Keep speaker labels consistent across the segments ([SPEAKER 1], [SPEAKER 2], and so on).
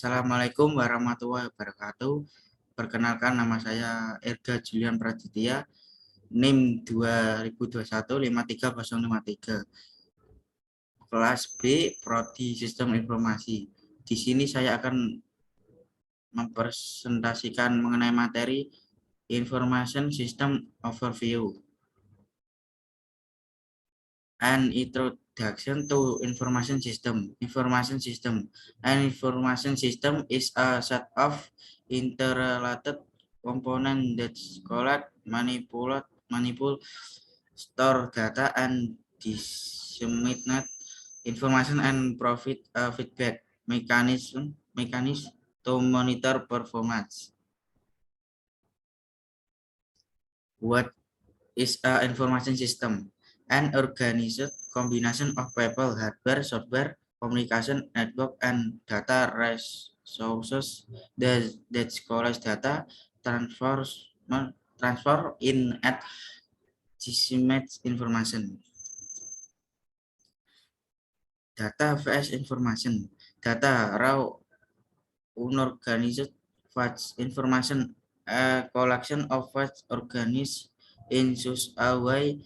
[SPEAKER 1] Assalamualaikum warahmatullahi wabarakatuh. Perkenalkan, nama saya Erga Julian Praditya, NIM 2021 53053, kelas B, Prodi Sistem Informasi. Di sini saya akan mempresentasikan mengenai materi Information System Overview and Introduction to Information System. Information System. An information system is a set of interrelated components that collect, manipulate, store data, and disseminate information and provide a feedback mechanism to monitor performance. What is a information system? An organized combination of people, hardware, software, communication network, and data resources that collects data, transfer in and disseminates information. Data vs information. Data raw unorganized facts. Information a collection of facts organized in such a way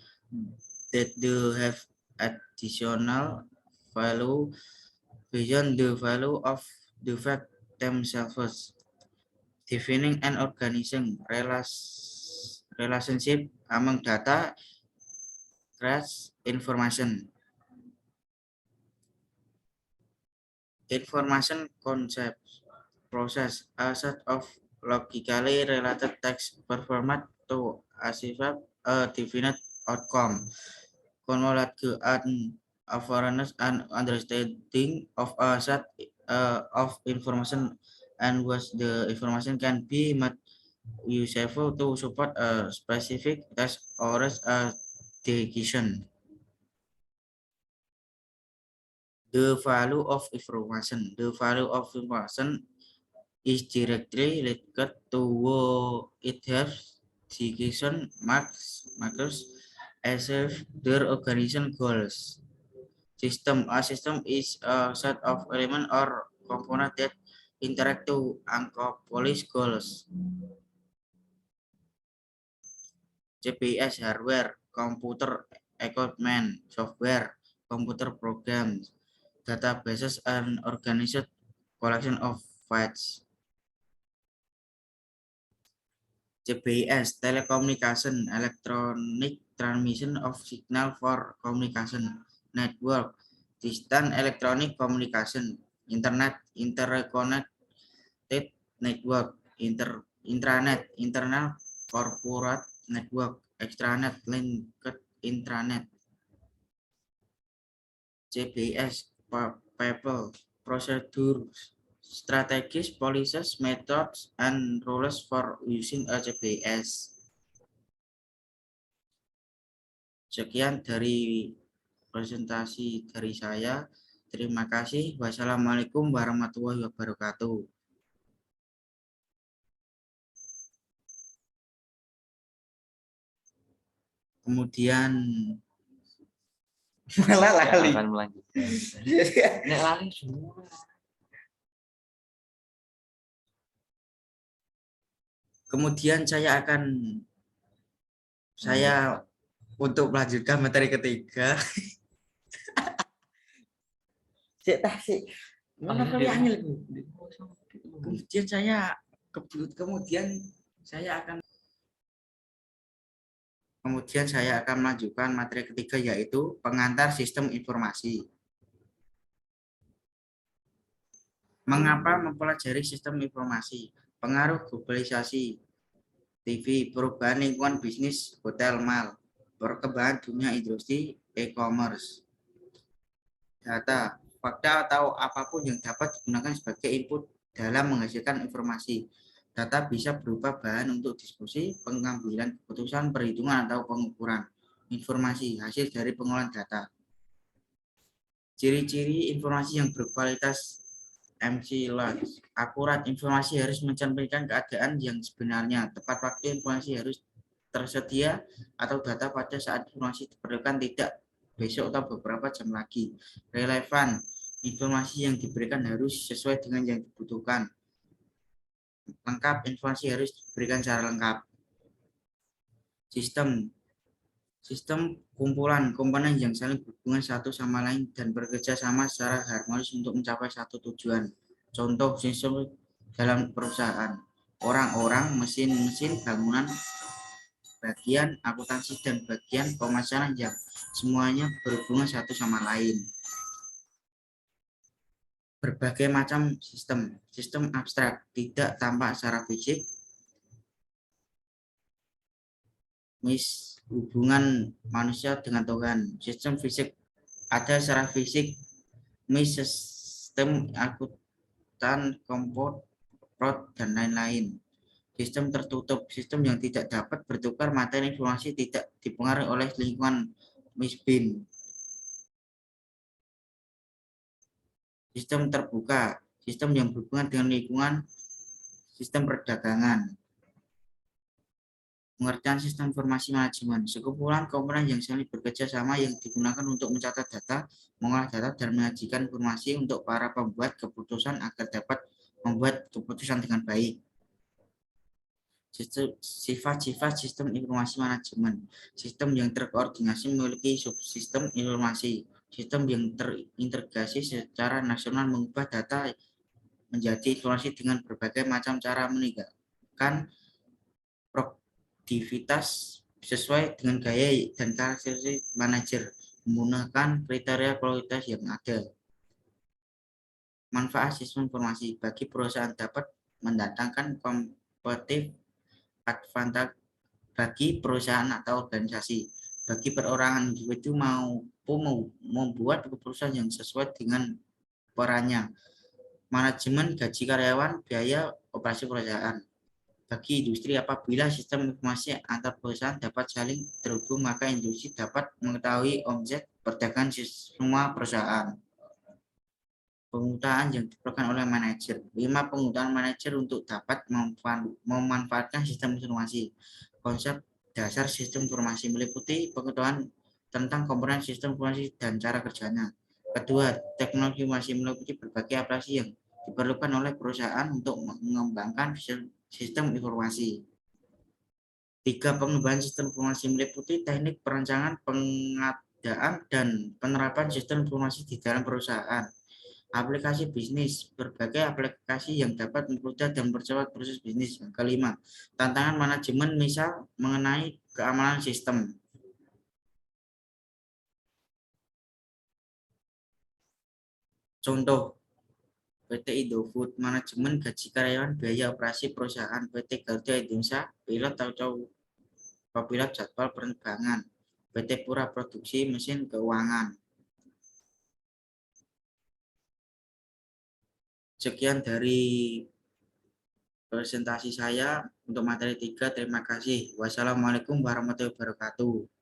[SPEAKER 1] that they have additional value beyond the value of the fact themselves. Defining and organizing relationship among data creates information. Information concepts process a set of logically related text performed to achieve a definite outcome. Convolute an awareness and understanding of a set of information, and was the information can be made useful to support a specific task or a decision. The value of information. The value of information is directly related to what it has decision makers achieve their organization goals. System. A system is a set of elements or components that interact to accomplish goals. GPS hardware, computer equipment, software, computer programs, databases, and organized collection of facts. GPS, telecommunication, electronic transmission of signal for communication, network, distant electronic communication, internet, interconnected network, intranet, internal corporate network, extranet, linked intranet. GPS, people, procedures, strategies, policies, methods, and rules for using a GPS. Sekian dari presentasi dari saya. Terima kasih. Wassalamualaikum warahmatullahi wabarakatuh. Kemudian malah lali.
[SPEAKER 2] Akan melanjutkan. Nek lali semua.
[SPEAKER 1] Kemudian saya untuk melanjutkan materi ketiga.
[SPEAKER 2] Mana kalian
[SPEAKER 1] Kemudian saya akan melanjutkan materi ketiga, yaitu pengantar sistem informasi. Mengapa mempelajari sistem informasi? Pengaruh globalisasi, TV, perubahan lingkungan bisnis, hotel, mall, perkembangan dunia industri, e-commerce. Data, fakta atau apapun yang dapat digunakan sebagai input dalam menghasilkan informasi. Data bisa berupa bahan untuk diskusi, pengambilan keputusan, perhitungan, atau pengukuran. Informasi, hasil dari pengolahan data. Ciri-ciri informasi yang berkualitas MC-Lodge. Akurat, informasi harus mencerminkan keadaan yang sebenarnya. Tepat waktu, informasi harus tersedia atau data pada saat informasi diperlukan, tidak besok atau beberapa jam lagi. Relevan, Informasi yang diberikan harus sesuai dengan yang dibutuhkan. Lengkap, informasi harus diberikan secara lengkap. Sistem kumpulan komponen yang saling berhubungan satu sama lain dan bekerja sama secara harmonis untuk mencapai satu tujuan. Contoh sistem dalam perusahaan. Orang-orang, mesin-mesin, bangunan, bagian akuntansi, dan bagian pemasaran yang semuanya berhubungan satu sama lain. Berbagai macam sistem abstrak, tidak tampak secara fisik, hubungan manusia dengan Tuhan. Sistem fisik ada secara fisik, sistem akuntan, kompor, prod, dan lain-lain. Sistem tertutup, sistem yang tidak dapat bertukar materi informasi, tidak dipengaruhi oleh lingkungan bin. Sistem terbuka, sistem yang berhubungan dengan lingkungan, sistem perdagangan. Pengertian sistem informasi manajemen, sekumpulan komponen yang saling bekerja sama yang digunakan untuk mencatat data, mengolah data, dan menyajikan informasi untuk para pembuat keputusan agar dapat membuat keputusan dengan baik. Sifat-sifat sistem informasi manajemen, sistem yang terkoordinasi memiliki subsistem informasi, sistem yang terintegrasi secara nasional mengubah data menjadi informasi dengan berbagai macam cara meningkatkan produktivitas sesuai dengan gaya dan karakteristik manajer menggunakan kriteria kualitas yang ada. Manfaat sistem informasi bagi perusahaan dapat mendatangkan kompetitif advantage bagi perusahaan atau organisasi, bagi perorangan individu maupun membuat keputusan yang sesuai dengan perannya. Manajemen gaji karyawan, biaya operasi perusahaan. Bagi industri, apabila sistem informasi antar perusahaan dapat saling terhubung, maka industri dapat mengetahui omset perdagangan semua perusahaan. Penggunaan yang diperlukan oleh manajer. 5. Penggunaan manajer untuk dapat memanfaatkan sistem informasi. Konsep dasar sistem informasi meliputi pengetahuan tentang komponen sistem informasi dan cara kerjanya. Kedua, teknologi informasi meliputi berbagai aplikasi yang diperlukan oleh perusahaan untuk mengembangkan sistem informasi. 3. Pengembangan sistem informasi meliputi teknik perancangan, pengadaan, dan penerapan sistem informasi di dalam perusahaan. Aplikasi bisnis, berbagai aplikasi yang dapat mempermudah dan mempercepat proses bisnis. Kelima, tantangan manajemen misal mengenai keamanan sistem. Contoh, PT Indofood, manajemen gaji karyawan, biaya operasi perusahaan. PT Garuda Indonesia, pilot atau pilot jadwal penerbangan. PT Pura Produksi mesin keuangan. Sekian dari presentasi saya untuk materi 3. Terima kasih. Wassalamualaikum warahmatullahi wabarakatuh.